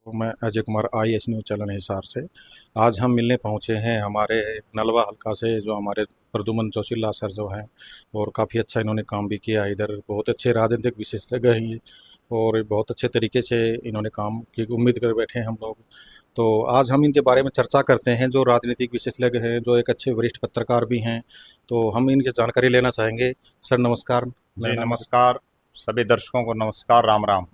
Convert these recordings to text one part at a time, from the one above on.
मैं Ajay Kumar IS news channel Hisar से। आज हम मिलने पहुंचे हैं हमारे नलवा हल्का से, जो हमारे प्रद्युमन जोशीला सर जो हैं, और काफ़ी अच्छा इन्होंने काम भी किया है। इधर बहुत अच्छे राजनीतिक विशेषज्ञ हैं ये, और बहुत अच्छे तरीके से इन्होंने काम की उम्मीद कर बैठे हैं हम लोग। तो आज हम इनके बारे में चर्चा करते हैं, जो राजनीतिक विशेषज्ञ हैं, जो एक अच्छे वरिष्ठ पत्रकार भी हैं। तो हम इनकी जानकारी लेना चाहेंगे। सर नमस्कार। मेरा जी नाम नमस्कार। सभी दर्शकों को नमस्कार, राम राम।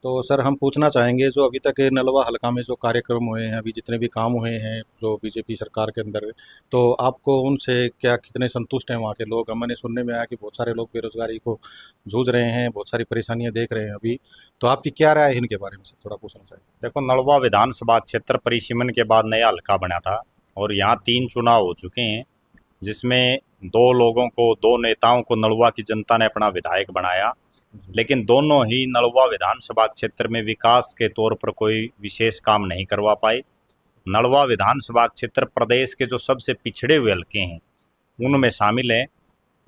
तो सर हम पूछना चाहेंगे, जो अभी तक नलवा हलका में जो कार्यक्रम हुए हैं, अभी जितने भी काम हुए हैं जो बीजेपी सरकार के अंदर, तो आपको उनसे क्या कितने संतुष्ट हैं वहाँ के लोग? मैंने सुनने में आया कि बहुत सारे लोग बेरोजगारी को जूझ रहे हैं, बहुत सारी परेशानियाँ देख रहे हैं अभी। तो आपकी क्या राय है इनके बारे में सर, थोड़ा पूछना चाहिए। देखो, नलवा विधानसभा क्षेत्र परिसीमन के बाद नया हल्का बना था और यहाँ 3 चुनाव हो चुके हैं, जिसमें 2 लोगों को, 2 नेताओं को नलवा की जनता ने अपना विधायक बनाया। जी। लेकिन दोनों ही नलवा विधानसभा क्षेत्र में विकास के तौर पर कोई विशेष काम नहीं करवा पाए। नलवा विधानसभा क्षेत्र प्रदेश के जो सबसे पिछड़े हुए हल्के हैं उनमें शामिल है।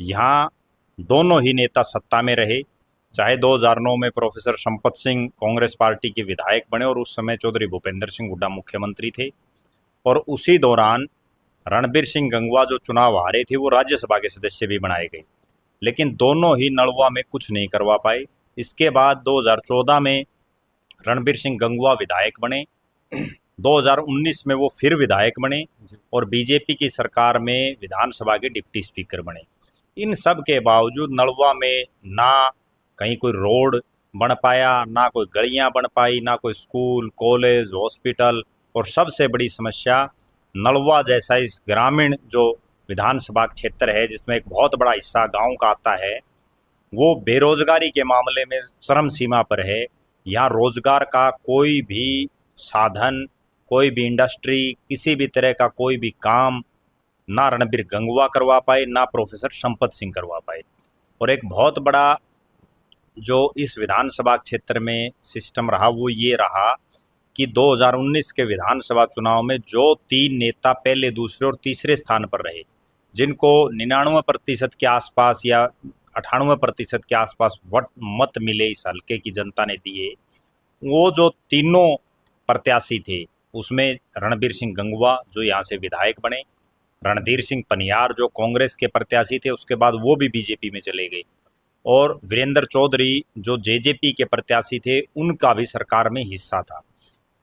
यहाँ दोनों ही नेता सत्ता में रहे, चाहे 2009 में प्रोफेसर संपत सिंह कांग्रेस पार्टी के विधायक बने और उस समय चौधरी भूपेंद्र सिंह हुड्डा मुख्यमंत्री थे, और उसी दौरान रणबीर सिंह गंगवा जो चुनाव हारे थे वो राज्यसभा के सदस्य भी बनाए गए। लेकिन दोनों ही नलवा में कुछ नहीं करवा पाए। इसके बाद 2014 में रणबीर सिंह गंगवा विधायक बने, 2019 में वो फिर विधायक बने और बीजेपी की सरकार में विधानसभा के डिप्टी स्पीकर बने। इन सब के बावजूद नलवा में ना कहीं कोई रोड बन पाया, ना कोई गलियां बन पाई, ना कोई स्कूल, कॉलेज, हॉस्पिटल, और सबसे बड़ी समस्या, नलवा जैसा इस ग्रामीण जो विधानसभा क्षेत्र है जिसमें एक बहुत बड़ा हिस्सा गांव का आता है, वो बेरोजगारी के मामले में चरम सीमा पर है। यहाँ रोजगार का कोई भी साधन, कोई भी इंडस्ट्री, किसी भी तरह का कोई भी काम ना रणबीर गंगवा करवा पाए, ना प्रोफेसर संपत सिंह करवा पाए। और एक बहुत बड़ा जो इस विधानसभा क्षेत्र में सिस्टम रहा वो ये रहा कि 2019 के विधानसभा चुनाव में जो 3 नेता पहले, दूसरे और तीसरे स्थान पर रहे, जिनको 99% के आसपास या 98% के आसपास वोट मत मिले इस हल्के की जनता ने दिए, वो जो तीनों प्रत्याशी थे उसमें रणबीर सिंह गंगवा जो यहाँ से विधायक बने, रणधीर सिंह पनियार जो कांग्रेस के प्रत्याशी थे, उसके बाद वो भी बीजेपी में चले गए, और वीरेंद्र चौधरी जो जेजेपी के प्रत्याशी थे उनका भी सरकार में हिस्सा था।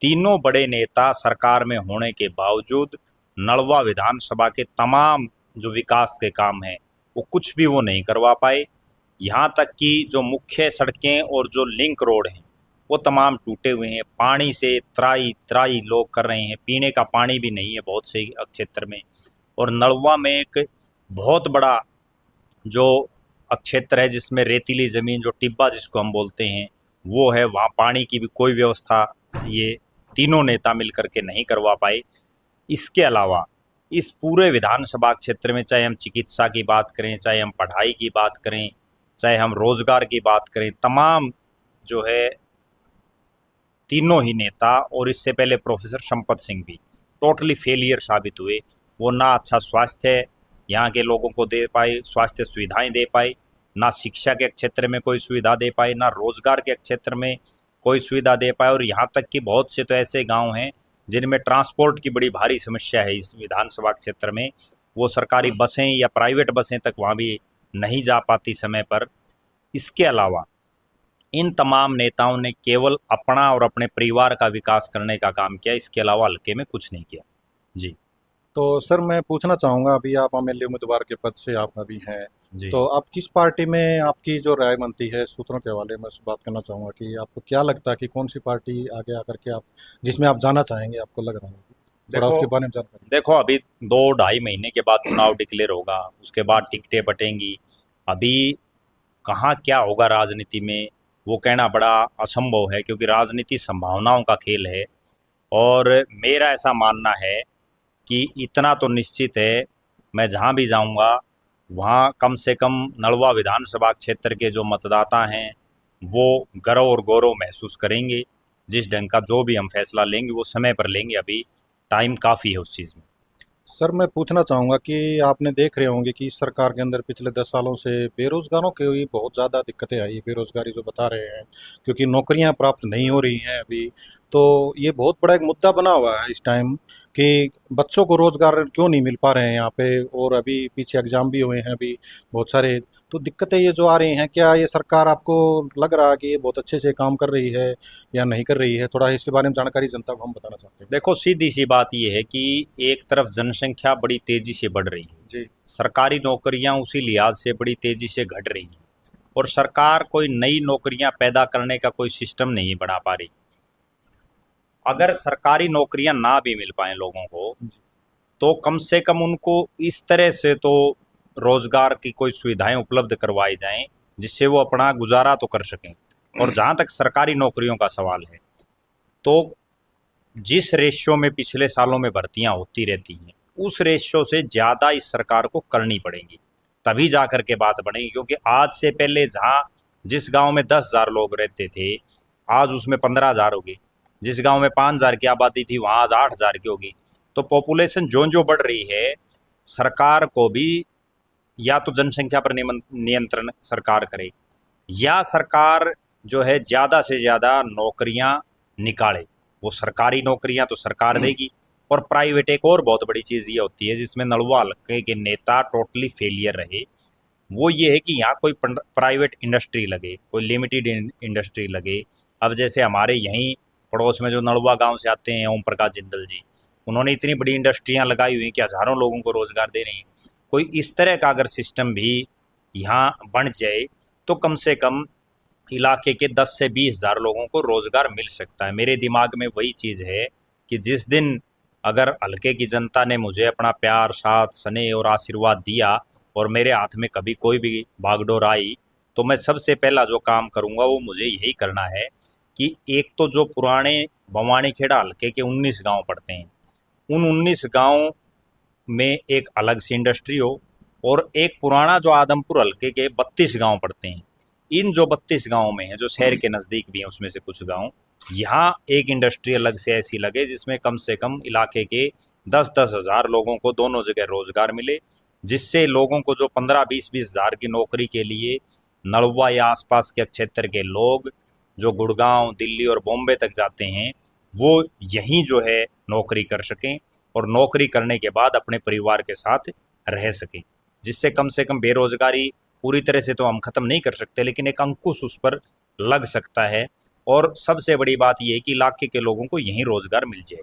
तीनों बड़े नेता सरकार में होने के बावजूद नलवा विधानसभा के तमाम जो विकास के काम हैं वो कुछ भी वो नहीं करवा पाए। यहाँ तक कि जो मुख्य सड़कें और जो लिंक रोड हैं वो तमाम टूटे हुए हैं। पानी से त्राई त्राई लोग कर रहे हैं, पीने का पानी भी नहीं है बहुत से क्षेत्र में। और नलवा में एक बहुत बड़ा जो क्षेत्र है जिसमें रेतीली ज़मीन, जो टिब्बा जिसको हम बोलते हैं, वो है, वहाँ पानी की भी कोई व्यवस्था ये तीनों नेता मिलकर के नहीं करवा पाए। इसके अलावा इस पूरे विधानसभा क्षेत्र में चाहे हम चिकित्सा की बात करें, चाहे हम पढ़ाई की बात करें, चाहे हम रोजगार की बात करें, तमाम जो है तीनों ही नेता और इससे पहले प्रोफेसर संपत सिंह भी टोटली फेलियर साबित हुए। वो ना अच्छा स्वास्थ्य यहाँ के लोगों को दे पाए, स्वास्थ्य सुविधाएं दे पाए, ना शिक्षा के क्षेत्र में कोई सुविधा दे पाए, ना रोजगार के क्षेत्र में कोई सुविधा दे पाए। और यहाँ तक कि बहुत से तो ऐसे गांव हैं जिनमें ट्रांसपोर्ट की बड़ी भारी समस्या है इस विधानसभा क्षेत्र में। वो सरकारी बसें या प्राइवेट बसें तक वहाँ भी नहीं जा पाती समय पर। इसके अलावा इन तमाम नेताओं ने केवल अपना और अपने परिवार का विकास करने का काम किया, इसके अलावा हल्के में कुछ नहीं किया। जी। तो सर मैं पूछना चाहूँगा, अभी आप MLA उम्मीदवार के पद से आप अभी हैं, जी। तो आप किस पार्टी में, आपकी जो राय बनती है सूत्रों के हवाले में बात करना चाहूँगा कि आपको क्या लगता है कि कौन सी पार्टी आगे आकर के आप जिसमें आप जाना चाहेंगे, आपको लग रहा है? थोड़ा देखो उसके बारे में जानकारी। देखो अभी 2 ढाई महीने के बाद चुनाव डिक्लेयर होगा, उसके बाद टिकटें बटेंगी। अभी कहाँ क्या होगा राजनीति में वो कहना बड़ा असंभव है, क्योंकि राजनीति संभावनाओं का खेल है। और मेरा ऐसा मानना है कि इतना तो निश्चित है, मैं जहाँ भी जाऊँगा वहाँ कम से कम नलवा विधानसभा क्षेत्र के जो मतदाता हैं वो गर्व और गौरव महसूस करेंगे। जिस ढंग का जो भी हम फैसला लेंगे वो समय पर लेंगे, अभी टाइम काफ़ी है उस चीज़ में। सर मैं पूछना चाहूँगा कि आपने देख रहे होंगे कि इस सरकार के अंदर पिछले 10 सालों से बेरोजगारों की भी बहुत ज़्यादा दिक्कतें आई, बेरोजगारी जो बता रहे हैं, क्योंकि नौकरियां प्राप्त नहीं हो रही हैं अभी। तो ये बहुत बड़ा एक मुद्दा बना हुआ है इस टाइम कि बच्चों को रोज़गार क्यों नहीं मिल पा रहे हैं यहाँ पे, और अभी पीछे एग्ज़ाम भी हुए हैं अभी बहुत सारे। तो दिक्कतें ये जो आ रही हैं, क्या ये सरकार आपको लग रहा है कि ये बहुत अच्छे से काम कर रही है या नहीं कर रही है? थोड़ा इसके बारे में जानकारी जनता को हम बताना चाहते हैं। देखो, सीधी सी बात ये है कि एक तरफ जनसंख्या बड़ी तेजी से बढ़ रही है, जी। सरकारी नौकरियां उसी लिहाज से बड़ी तेजी से घट रही हैं, और सरकार कोई नई नौकरियां पैदा करने का कोई सिस्टम नहीं बना पा रही। अगर सरकारी नौकरियां ना भी मिल पाए लोगों को, तो कम से कम उनको इस तरह से तो रोजगार की कोई सुविधाएं उपलब्ध करवाई जाएं जिससे वो अपना गुजारा तो कर सकें। और जहाँ तक सरकारी नौकरियों का सवाल है, तो जिस रेशियो में पिछले सालों में भर्तियां होती रहती हैं, उस रेशियो से ज़्यादा इस सरकार को करनी पड़ेंगी, तभी जा कर के बात बनेगी। क्योंकि आज से पहले जहाँ जिस गांव में 10,000 लोग रहते थे, आज उसमें 15,000 होगी। जिस गांव में 5,000 की आबादी थी, वहाँ आज 8,000 की होगी। तो पॉपुलेशन जो बढ़ रही है, सरकार को भी या तो जनसंख्या पर नियंत्रण सरकार करे, या सरकार जो है ज़्यादा से ज़्यादा नौकरियां निकाले। वो सरकारी नौकरियां तो सरकार देगी, और प्राइवेट एक और बहुत बड़ी चीज़ ये होती है जिसमें नलवा हल्के के नेता टोटली फेलियर रहे, वो ये है कि यहाँ कोई प्राइवेट इंडस्ट्री लगे, कोई लिमिटेड इंडस्ट्री लगे। अब जैसे हमारे यहीं पड़ोस में जो नलवा गांव से आते हैं ओम प्रकाश जिंदल जी, उन्होंने इतनी बड़ी इंडस्ट्रियां लगाई हुई कि हज़ारों लोगों को रोज़गार दे रही हैं। कोई इस तरह का अगर सिस्टम भी यहाँ बन जाए, तो कम से कम इलाके के 10 से 20,000 लोगों को रोज़गार मिल सकता है। मेरे दिमाग में वही चीज़ है कि जिस दिन अगर हल्के की जनता ने मुझे अपना प्यार, साथ, स्नेह और आशीर्वाद दिया, और मेरे हाथ में कभी कोई भी बागडोर आई, तो मैं सबसे पहला जो काम करूँगा वो मुझे यही करना है कि एक तो जो पुराने बवानीखेड़ा हल्के के 19 गांव पड़ते हैं, उन 19 गांव में एक अलग सी इंडस्ट्री हो, और एक पुराना जो आदमपुर हल्के के 32 गांव पड़ते हैं, इन जो 32 गांव में हैं, जो शहर के नज़दीक भी हैं उसमें से कुछ गांव, यहाँ एक इंडस्ट्री अलग से ऐसी लगे जिसमें कम से कम इलाके के 10-10 हज़ार लोगों को दोनों जगह रोज़गार मिले, जिससे लोगों को जो 15-20 हज़ार की नौकरी के लिए नलवा या आसपास के क्षेत्र के लोग जो गुड़गांव, दिल्ली और बॉम्बे तक जाते हैं, वो यहीं जो है नौकरी कर सकें, और नौकरी करने के बाद अपने परिवार के साथ रह सकें, जिससे कम से कम बेरोज़गारी पूरी तरह से तो हम ख़त्म नहीं कर सकते, लेकिन एक अंकुश उस पर लग सकता है। और सबसे बड़ी बात यह है कि इलाके के लोगों को यहीं रोज़गार मिल जाए।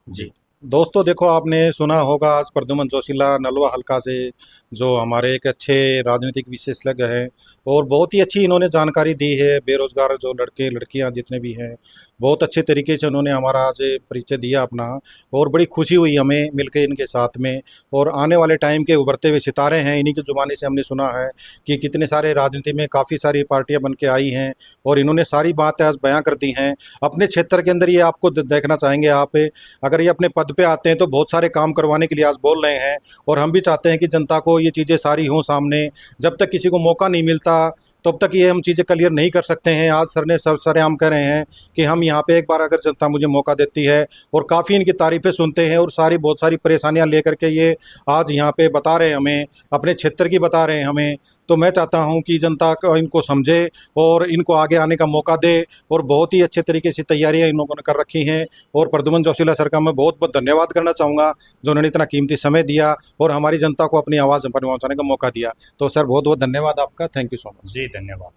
जी दोस्तों देखो, आपने सुना होगा आज प्रद्युमन जोशीला नलवा हल्का से, जो हमारे एक अच्छे राजनीतिक विशेषज्ञ हैं, और बहुत ही अच्छी इन्होंने जानकारी दी है। बेरोजगार जो लड़के लड़कियां जितने भी हैं, बहुत अच्छे तरीके से उन्होंने हमारा आज परिचय दिया अपना, और बड़ी खुशी हुई हमें मिलकर इनके साथ में। और आने वाले टाइम के उभरते हुए सितारे हैं, इन्हीं के ज़ुबानी से हमने सुना है कि कितने सारे राजनीति में काफ़ी सारी पार्टियाँ बन के आई हैं, और इन्होंने सारी बातें आज बयां कर दी हैं अपने क्षेत्र के अंदर। ये आपको देखना चाहेंगे आप, अगर ये अपने पद पे आते हैं तो बहुत सारे काम करवाने के लिए आज बोल रहे हैं, और हम भी चाहते हैं कि जनता को ये चीज़ें सारी हों सामने। जब तक किसी को मौका नहीं मिलता तब तक ये हम चीज़ें क्लियर नहीं कर सकते हैं। आज सर ने सरेआम कह रहे हैं कि हम यहाँ पे एक बार अगर जनता मुझे मौका देती है, और काफ़ी इनकी तारीफ़ें सुनते हैं, और सारी बहुत सारी परेशानियाँ लेकर के ये आज यहाँ पे बता रहे हैं हमें, अपने क्षेत्र की बता रहे हैं हमें। तो मैं चाहता हूँ कि जनता को इनको समझे और इनको आगे आने का मौका दे, और बहुत ही अच्छे तरीके से तैयारियाँ इन लोगों ने कर रखी हैं। और प्रद्युमन जोशीला सर का मैं बहुत बहुत धन्यवाद करना चाहूँगा, जो उन्होंने इतना कीमती समय दिया और हमारी जनता को अपनी आवाज़ पहुँचाने का मौका दिया। तो सर बहुत बहुत धन्यवाद आपका, थैंक यू सो मच। जी, धन्यवाद।